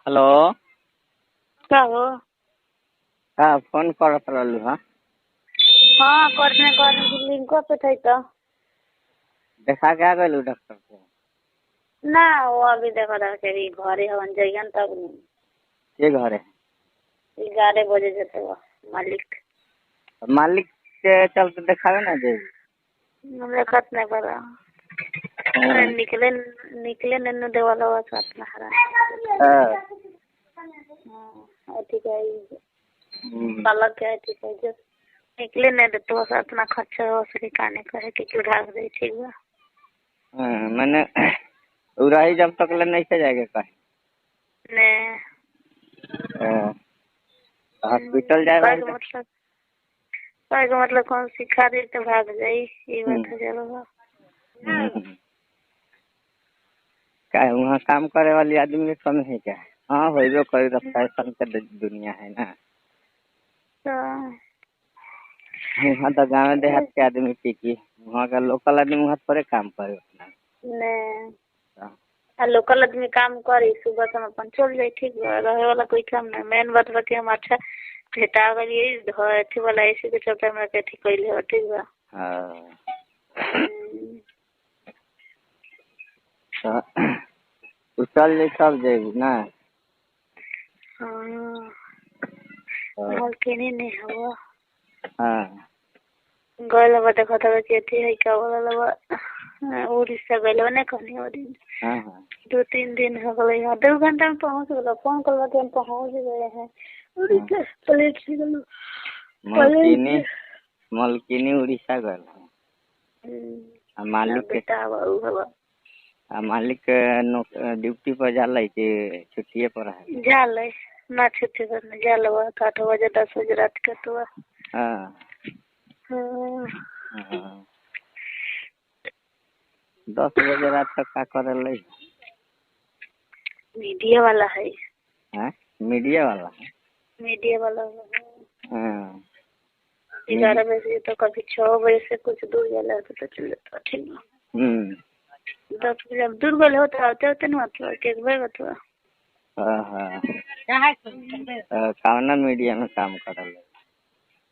Hello. क्या हो? हाँ, फोन करत रहलू हा। हाँ करने की लिंको पे थे तो देखा के आ गलू डॉक्टर से? ना वो अभी देखो के घरे हवन जइयन तब के घरे? 11 बजे जते वो मालिक मालिक के चलते देखावे ना दे। देखत नहीं पड़ा अरे निकले निकले नन्नू देवाला हुआ साथ में हरा ठीक है पालक क्या है ठीक है जो निकले नहीं दे तो साथ में खर्चा हो सके काने करे कि चुरा दे ठीक बा। मैंने उराही जब तक ले नहीं से जाएगा कहीं ने हॉस्पिटल जाए का मतलब कौन सिखा दे तो भाग जाई ये बात है जरूर। क्या वहाँ काम करे वाली आदमी में कम है क्या? हाँ हो जो कोई फैशन का दुनिया है ना। वहाँ तो गाँव देहात के आदमी टिकी, वहाँ का लोकल आदमी वहाँ थोड़े काम करे उतना। लोकल आदमी काम करे सुबह से अपन चल जाए ठीक बा रहे वाला कोई काम नहीं। मेन बात बा कि हम अच्छा भेटा गई अथी वाला ऐसे के चलते हमरा के ठीक कइले हो ठीक बा। तो चल जाए सब जाएगी ना। हां केने नहीं हुआ। हाँ गल बा देखो तो कि अथी है क्या बोला उड़ीसा गइल ने कहनी ओ दिन। हाँ 2-3 दिन हो गए यहाँ 2 घंटा में पहुँच गए फोन कर के हम पहुँच गए हैं उड़ीसा प्लेट से गलो मलकिनी उड़ीसा गए। मालिक मालिक ड्यूटी पर जाला कि छुट्टिए पर है? जाले ना छुट्टी पर नहीं जाले 8 बजे 10 बजे रात के तो। हाँ 10 बजे रात तक का कर ले? मीडिया वाला है। हाँ मीडिया वाला है। मीडिया वाला हाँ 11 बजे तो कभी 6 बजे से कुछ दूर जाला तो चल जाता ठीक है। 10 बजे अब दूर गए होता होते ना मतलब एक बार बतवा। हाँ कौन मीडिया में काम करल?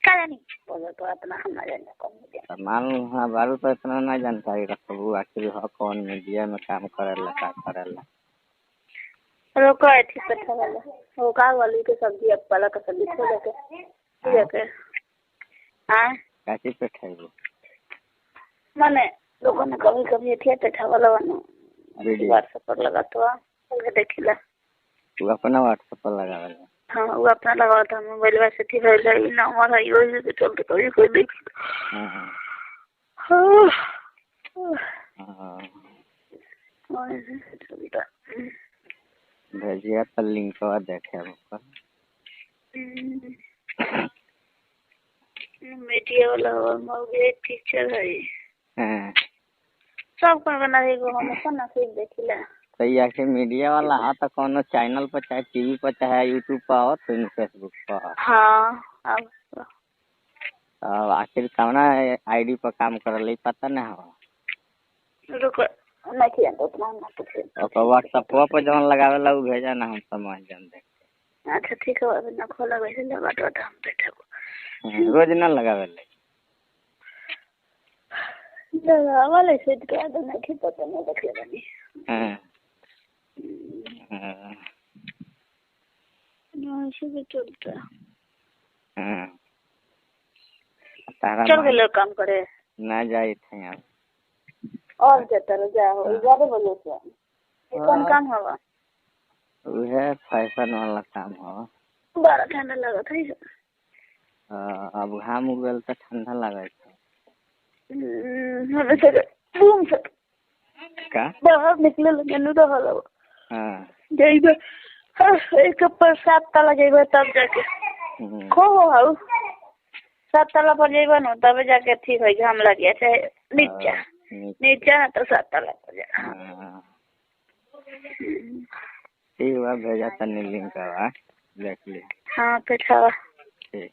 का नहीं बोलो तो इतना हम ना जाने कौन मीडिया। मालूम हाँ बारू तो इतना ना जानकारी रखबू आखिर हो कौन मीडिया में काम करेला का करेला। रोको ऐसी कथा वाला वो का वाली के सब्जी अपला का सब्जी छोड़ के हाँ कैसे पे खाइबू? माने लोगों ने कभी कभी थे पेठा वाला वाला व्हाट्सएप पर लगा तो देखिला तू अपना व्हाट्सएप पर लगावेला? हाँ वो अपना लगा था मोबाइल वैसे थी रही ना हमारा यूज के चलते कभी कोई देख भेजिया तो लिंक देखे मीडिया वाला मौगे टीचर है सब कर बना एगो हम अपन नसीब देखिला। तो ये के मीडिया वाला हाँ तो कोनो चैनल पर चाहे टीवी पर चाहे यूट्यूब पर हो तो फेसबुक पर। हाँ अब आखिर कौना आईडी पर काम करल पता नहीं हो? रुको नहीं किया तो उतना ना पूछे और व्हाट्सएप पर जौन लगावेला उ भेजा ना हम समझ जान दे। अच्छा ठीक है अभी ना खोला वैसे लगा तो हम बैठे रोज ना लगावेला लगा वाले से क्या तो नहीं पता नहीं देख ले बनी। ना ऐसे भी चलता चल के लोग काम करे ना जाए थे यार और जाता रह जा हो 11 बजे से कौन काम होगा? वह फैशन वाला काम हो। बड़ा ठंडा लगा था अब घाम उगल तो ठंडा लगा हमें से रूम से का बाहर निकले लगे नु रहल हां जाइबे एक पर 7 तला जाइबे तब जाके खो हो 7 तला पर जाइबे न तब जाके ठीक है घाम लग गया चाहे नीचे ना तो 7 तला पर जा। ठीक बा भेजा तनी लिंक का देख ले। हाँ पेठा ठीक।